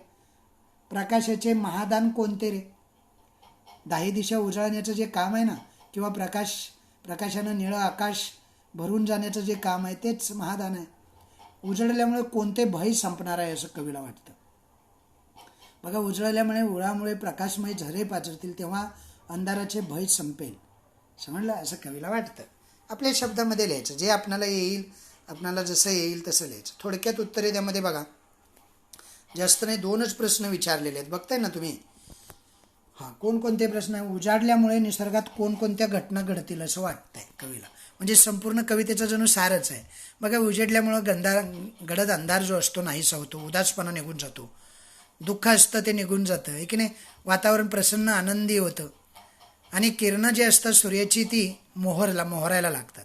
प्रकाशाचे महादान कोणते रे. दाही दिशा उजळण्याचं जे काम आहे ना, किंवा प्रकाशानं निळं आकाश भरून जाण्याचं जे काम आहे तेच महादान आहे. उजळल्यामुळे कोणते भय संपणार आहे असं कवीला वाटतं. बघा, उजळल्यामुळे उळामुळे प्रकाशमय झरे पाचरतील तेव्हा अंधाराचे भय संपेल. समजलं असं कवीला वाटतं. आपल्या शब्दामध्ये लिहायचं, जे आपणाला येईल, आपणाला जसं येईल तसं लिहायचं. थोडक्यात उत्तरे त्यामध्ये बघा, जास्त नाही 2च प्रश्न विचारलेले आहेत. बघताय ना तुम्ही. कोणकोणते प्रश्न आहे. उजाडल्यामुळे निसर्गात कोणकोणत्या घटना घडतील असं वाटतंय कवीला. म्हणजे संपूर्ण कवितेचा जणू सारच आहे. बघा, उजेडल्यामुळं गडद अंधार जो असतो नाहीसा होतो. उदासपणा निघून जातो. दुःख असतं ते निघून जातं आहे की नाही. वातावरण प्रसन्न आनंदी होतं. आणि किरणं जी असतात सूर्याची ती मोहरायला लागतात.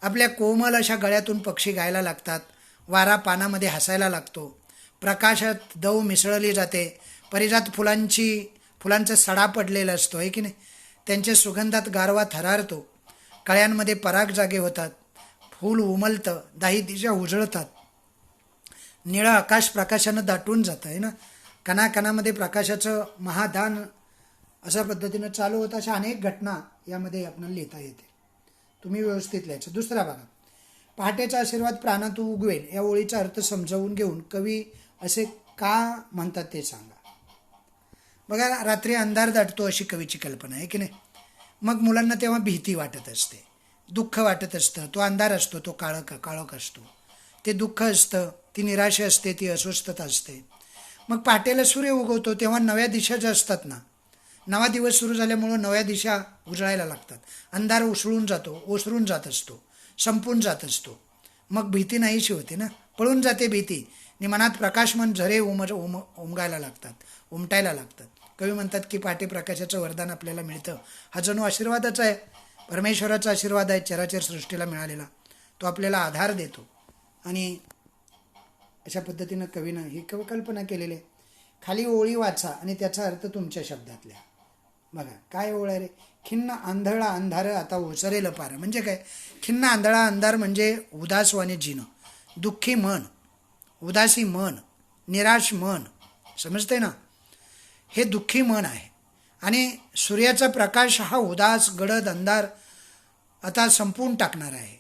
आपल्या कोमल अशा गळ्यातून पक्षी गायला लागतात, वारा पानामध्ये हसायला लागतो, प्रकाशात दव मिसळली जाते, परिजात फुलांचा सडा पडलेला असतो आहे की नाही, त्यांच्या सुगंधात गारवा थरारतो, कळ्यांमध्ये पराग जागे होतात, फूल उमलतं, दाही दिशा उजळतात, निळं आकाश प्रकाशानं दाटून जातं आहे ना, कणाकणामध्ये प्रकाशाचं महादान अशा पद्धतीनं चालू होतं. अशा अनेक घटना यामध्ये आपल्याला लिहिता येते. तुम्ही व्यवस्थित लिहायचं. दुसरा बघा, पहाटेचा आशीर्वाद प्राणात उगवेल या ओळीचा अर्थ समजावून घेऊन कवी असे का म्हणतात ते सांगा. बघा, रात्री अंधार दाटतो अशी कवीची कल्पना आहे की नाही. मग मुलांना तेव्हा भीती वाटत असते, दुःख वाटत असतं, तो अंधार असतो, तो काळोख असतो, ते दुःख असतं, ती निराशा असते, ती अस्वस्थता असते. मग पहाटेला सूर्य उगवतो तेव्हा नव्या दिशा ज्या असतात ना, नवा दिवस सुरू झाल्यामुळं नव्या दिशा उजळायला लागतात, अंधार ओसरून जात असतो, संपून जात असतो. मग भीती नाहीशी होते ना, पळून जाते भीती आणि मनात प्रकाशमान झरे उमटायला लागतात. कवी म्हणतात की पहाटे प्रकाशाचं वरदान आपल्याला मिळतं. हा जणू आशीर्वादच आहे, परमेश्वराचा आशीर्वाद आहे चराचर सृष्टीला मिळालेला. तो आपल्याला आधार देतो. आणि अशा पद्धतीनं कवीनं ही कल्पना केलेली आहे. खाली ओळी वाचा आणि त्याचा अर्थ तुमच्या शब्दातल्या. बघा काय ओळ आहे रे. खिन्न आंधळा अंधार आता ओसरेल पार. म्हणजे काय, खिन्न आंधळा अंधार म्हणजे उदासवाने जीणं, दुःखी मन, उदासी मन, निराश मन, समजते ना, हे दुःखी मन आहे. आणि सूर्याचा प्रकाश हा उदास गडद अंधार आता संपवून टाकणार आहे.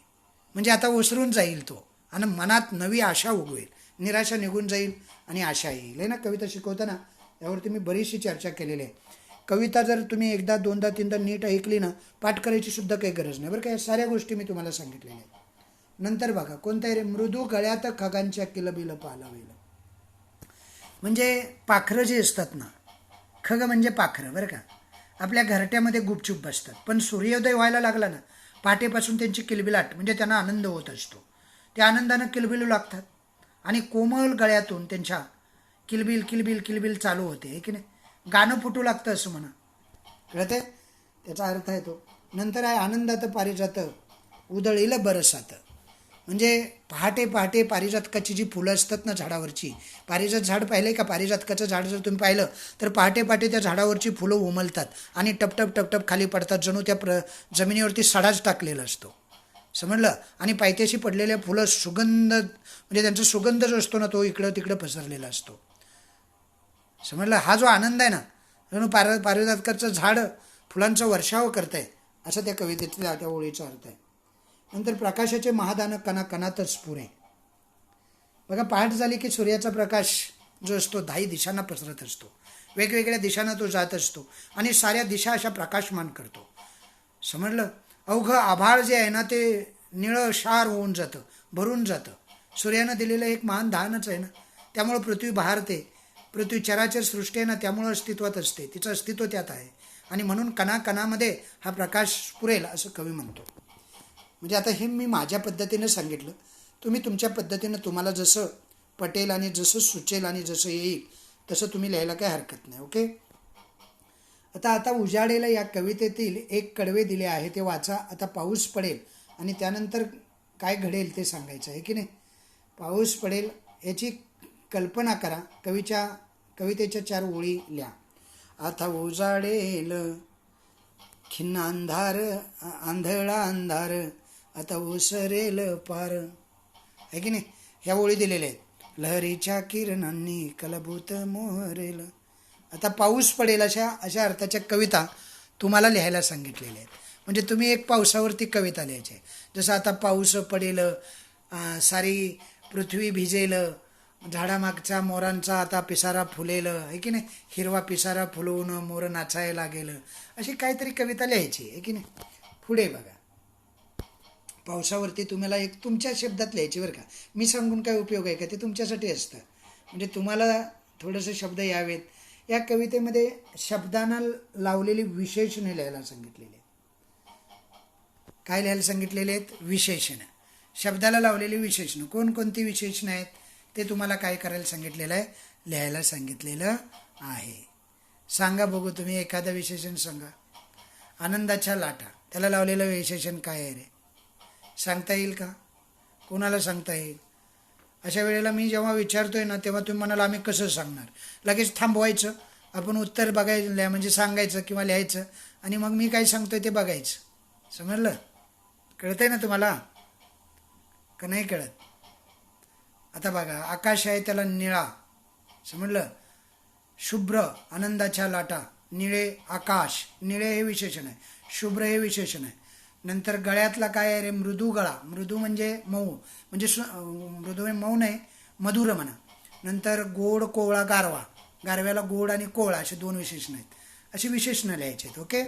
म्हणजे आता ओसरून जाईल तो आणि मनात नवी आशा उगवेल, निराशा निघून जाईल आणि आशा येईल. आहे ना, कविता शिकवताना यावरती मी बरीचशी चर्चा केलेली आहे. कविता जर तुम्ही एकदा दोनदा तीनदा नीट ऐकली ना, पाठ करायची सुद्धा काही गरज नाही बरं का. या साऱ्या गोष्टी मी तुम्हाला सांगितलेल्या आहेत. नंतर बघा, कोणत्या रे, मृदू गळ्यात खगांच्या किलबिल पालावेल. म्हणजे पाखरं जे असतात ना, खग म्हणजे पाखरं बरं का, आपल्या घरट्यामध्ये गुपचूप बसतात. पण सूर्योदय व्हायला लागला ना, पहाटेपासून त्यांची किलबिलाट म्हणजे त्यांना आनंद होत असतो. त्या आनंदानं किलबिलू लागतात आणि कोमल गळ्यातून त्यांच्या किलबिल किलबिल किलबिल चालू होते आहे की नाही, गाणं फुटू लागतं असं म्हणा. कळते, त्याचा अर्थ आहे तो. नंतर आहे आनंदात पारिजात उधळील बरसात. म्हणजे पहाटे पहाटे पारिजातकाची जी फुलं असतात ना झाडावरची, पारिजात झाड पाहिले का, पारिजातकाचं झाड जर तुम्ही पाहिलं तर पहाटे पहाटे त्या झाडावरची फुलं उमलतात आणि टपटप टपटप खाली पडतात, जणू त्या जमिनीवरती सडाच टाकलेला असतो, समजलं. आणि पायथ्याशी पडलेल्या फुलं सुगंध, म्हणजे त्यांचा सुगंध जो असतो ना, तो इकडं तिकडं पसरलेला असतो, समजलं. हा जो आनंद आहे ना, जणू पारिजातकाचं झाड फुलांचा वर्षाव करतंय, असं त्या कवितेतल्या त्या ओळीचा अर्थ आहे. नंतर प्रकाशाचे महादान कणाकणातच पुरे. बघा, पहाट झाली की सूर्याचा प्रकाश जो असतो दाही दिशांना पसरत असतो, वेगवेगळ्या दिशांना तो जात असतो आणि साऱ्या दिशा अशा प्रकाशमान करतो, समजलं. अवघं आभाळ जे आहे ना, ते निळं शार होऊन जातं, भरून जातं. सूर्यानं दिलेलं एक महान दानच आहे ना, त्यामुळं पृथ्वी बहारते. पृथ्वी चराचर सृष्टी आहे ना, त्यामुळं अस्तित्वात असते, तिचं अस्तित्व त्यात आहे. आणि म्हणून कणाकणामध्ये हा प्रकाश पुरेल असं कवी म्हणतो. म्हणजे आता हे मी माझ्या पद्धतीनं सांगितलं, तुम्ही तुमच्या पद्धतीनं तुम्हाला जसं पटेल आणि जसं सुचेल आणि जसं येईल तसं तुम्ही लिहायला काही हरकत नाही. ओके. आता उजाडेला या कवितेतील एक कडवे दिले आहे, ते वाचा. आता पाऊस पडेल आणि त्यानंतर काय घडेल ते सांगायचं आहे की नाही. पाऊस पडेल याची कल्पना करा, कवितेच्या 4 ओळी लिहा. आता उजाडेल खिन्न अंधार, आंधळा अंधार आता ओसरेल पार, आहे की नाही. ह्या ओळी दिलेल्या आहेत. लहरीच्या किरणांनी कलभूत मोहरेल. आता पाऊस पडेल अशा अर्थाच्या कविता तुम्हाला लिहायला सांगितलेल्या आहेत. म्हणजे तुम्ही एक पावसावरती कविता लिहायची आहे. जसं आता पाऊस पडेल, सारी पृथ्वी भिजेल, झाडामागच्या मोरांचा आता पिसारा फुलेल, आहे की नाही, हिरवा पिसारा फुलवून मोर नाचायला गेलं, अशी काहीतरी कविता लिहायची आहे की नाही. पुढे बघा, पावसावरती तुम्हाला एक तुमच्या शब्दात लिहायची बरं का. मी सांगून काय उपयोग आहे का, ते तुमच्यासाठी असतं. म्हणजे तुम्हाला थोडेसे शब्द यावेत. या कवितेमध्ये शब्दांना लावलेली विशेषणे लिहायला सांगितलेली आहेत. काय लिहायला सांगितलेले आहेत? विशेषणं. शब्दाला लावलेली विशेषणं. कोणकोणती विशेषणं आहेत ते तुम्हाला काय करायला सांगितलेलं आहे? लिहायला सांगितलेलं आहे. सांगा बघू, तुम्ही एखादं विशेषण सांगा. आनंदाच्या लाटा, त्याला लावलेलं विशेषण काय आहे रे? सांगता येईल का? कोणाला सांगता येईल? अशा वेळेला मी जेव्हा विचारतोय ना तेव्हा तुम्ही म्हणाल आम्ही कसं सांगणार. लगेच थांबवायचं, आपण उत्तर बघायला म्हणजे सांगायचं किंवा लिहायचं आणि मग मी काय सांगतोय ते बघायचं. समजलं? कळतंय ना तुम्हाला का नाही कळत? आता बघा, आकाश आहे त्याला निळा, समजलं? शुभ्र आनंदाच्या लाटा, निळे आकाश, निळे हे विशेषण आहे, शुभ्र हे विशेषण आहे. नंतर गळ्यातला काय आहे रे? मृदू गळा. मृदू म्हणजे मऊ, म्हणजे मृदू म्हणजे मऊ नाही, मधुर म्हणा. नंतर गोड कोवळा गारवा, गारव्याला गोड आणि कोवळा असे दोन विशेषण आहेत. अशी विशेषणं लिहायची आहेत. ओके.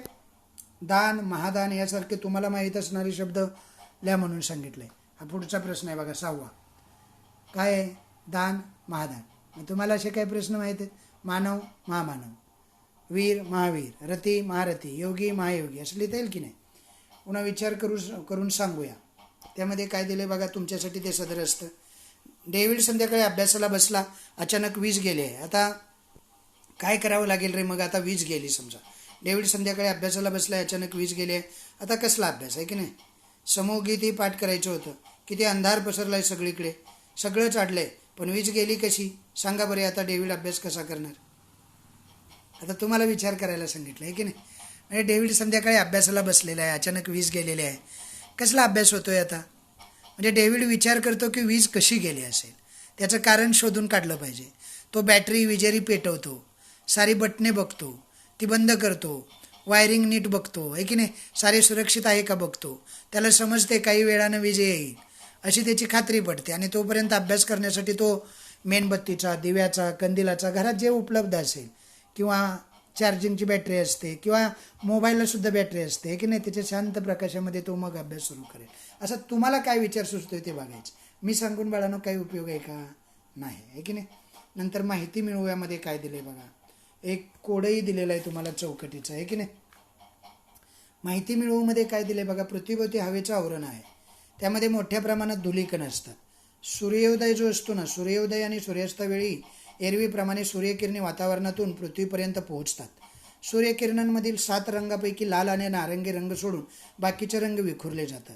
दान, महादान यासारखे तुम्हाला माहीत असणारे शब्द लिहा म्हणून सांगितले. हा पुढचा प्रश्न आहे बघा, 6वा. काय आहे? दान, महादान. मग तुम्हाला असे काही प्रश्न माहीत आहेत? मानव, महामानव, वीर, महावीर, रती, महारथी, योगी, महायोगी असं लिहिता येईल की नाही? पुन्हा विचार करून सांगूया. त्यामध्ये काय दिले बघा तुमच्यासाठी, ते सदर असतं. डेव्हिड संध्याकाळी अभ्यासाला बसला, अचानक वीज गेली आहे. आता काय करावं लागेल रे? मग आता वीज गेली समजा, डेव्हिड संध्याकाळी अभ्यासाला बसला, अचानक वीज गेली आहे. आता कसला अभ्यास आहे की नाही? समूहगीतही पाठ करायचं होतं. किती अंधार पसरला आहे सगळीकडे, सगळंच अडलंय, पण वीज गेली कशी? सांगा बरे. आता डेव्हिड अभ्यास कसा करणार? आता तुम्हाला विचार करायला सांगितलं आहे की नाही? म्हणजे डेव्हिड संध्याकाळी अभ्यासाला बसलेला आहे, अचानक वीज गेलेली आहे. कसला अभ्यास होतोय आता? म्हणजे डेव्हिड विचार करतो की वीज कशी गेली असेल, त्याचं कारण शोधून काढलं पाहिजे. तो बॅटरी विजेरी पेटवतो, सारी बटणे बघतो, ती बंद करतो, वायरिंग नीट बघतो आहे की नाही, सारे सुरक्षित आहे का बघतो. त्याला समजते काही वेळानं वीज येईल अशी त्याची खात्री पडते. आणि तोपर्यंत अभ्यास करण्यासाठी तो मेणबत्तीचा, दिव्याचा, कंदिलाचा घरात जे उपलब्ध असेल, किंवा चार्जिंगची बॅटरी असते, किंवा मोबाईलला सुद्धा बॅटरी असते की नाही, त्याच्या शांत प्रकाशामध्ये तो मग अभ्यास सुरू करेल. असं तुम्हाला काय विचार सुचतोय ते बघायचं. मी सांगून बाळांनो काही उपयोग आहे का? नाही, आहे की नाही? नंतर माहिती मिळवूयामध्ये काय दिले बघा, एक कोडही दिलेला आहे तुम्हाला चौकटीचा, आहे की नाही? माहिती मिळवूमध्ये काय दिले बघा, पृथ्वीभोवती हवेचं आवरण आहे, त्यामध्ये मोठ्या प्रमाणात धुलीकण असतात. सूर्योदय जो असतो ना, सूर्योदय आणि सूर्यास्तावेळी एरवीप्रमाणे सूर्यकिरणे वातावरणातून पृथ्वीपर्यंत पोहोचतात. सूर्यकिरणांमधील 7 रंगापैकी लाल आणि नारंगी रंग सोडून बाकीचे रंग विखुरले जातात.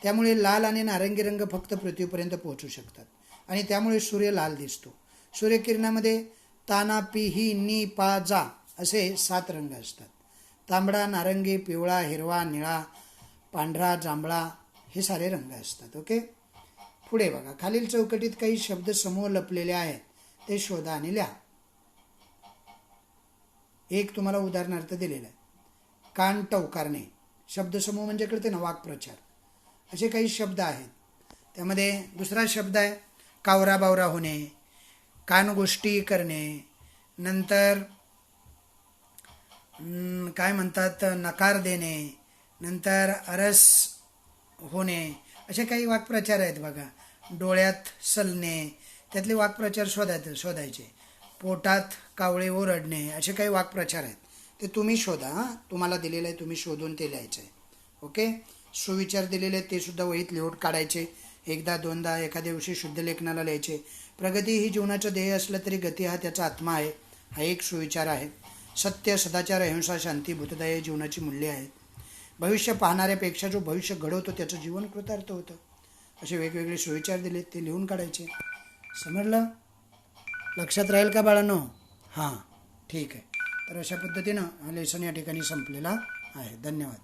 त्यामुळे लाल आणि नारंगी रंग फक्त पृथ्वीपर्यंत पोहोचू शकतात आणि त्यामुळे सूर्य लाल दिसतो. सूर्यकिरणामध्ये ताना, पी, ही, नी, पा, जा असे 7 रंग असतात. तांबडा, नारंगी, पिवळा, हिरवा, निळा, पांढरा, जांभळा हे सारे रंग असतात. ओके. पुढे बघा, खालील चौकटीत काही शब्द समूह लपलेले आहेत, ते शोधा आणि लिहा. एक तुम्हाला उदाहरणार्थ दिलेला आहे, कान टवकारणे. शब्दसमूह म्हणजे कळते ना, वाक्प्रचार. असे काही शब्द आहेत. त्यामध्ये दुसरा शब्द आहे कावरा बावरा होणे, कान गोष्टी करणे, नंतर काय म्हणतात नकार देणे, नंतर अरस होणे. असे काही वाक्प्रचार आहेत बघा. डोळ्यात सलणे, त्यातले वाक्प्रचार शोधायचे. पोटात कावळे ओरडणे, असे काही वाक्प्रचार आहेत, ते तुम्ही शोधा. तुम्हाला दिलेलं आहे, तुम्ही शोधून ते लिहायचं आहे. ओके. सुविचार दिलेले आहेत, ते सुद्धा वहीत लिहून काढायचे. एकदा दोनदा एखाद्या दिवशी शुद्ध लेखनाला लिहायचे. प्रगती ही जीवनाचं ध्येय असलं तरी गती हा त्याचा आत्मा आहे, हा एक सुविचार आहे. सत्य, सदाचार, अहिंसा, शांती, भूतदया ही जीवनाची मूल्ये आहेत. भविष्य पाहणाऱ्यापेक्षा जो भविष्य घडवतो त्याचं जीवन कृतार्थ होतं. असे वेगवेगळे सुविचार दिले, ते लिहून काढायचे. समजलं? लक्षात राहील का बाळांनो? हां, ठीक आहे. तर अशा पद्धतीनं हा लेसन या ठिकाणी संपलेला आहे. धन्यवाद.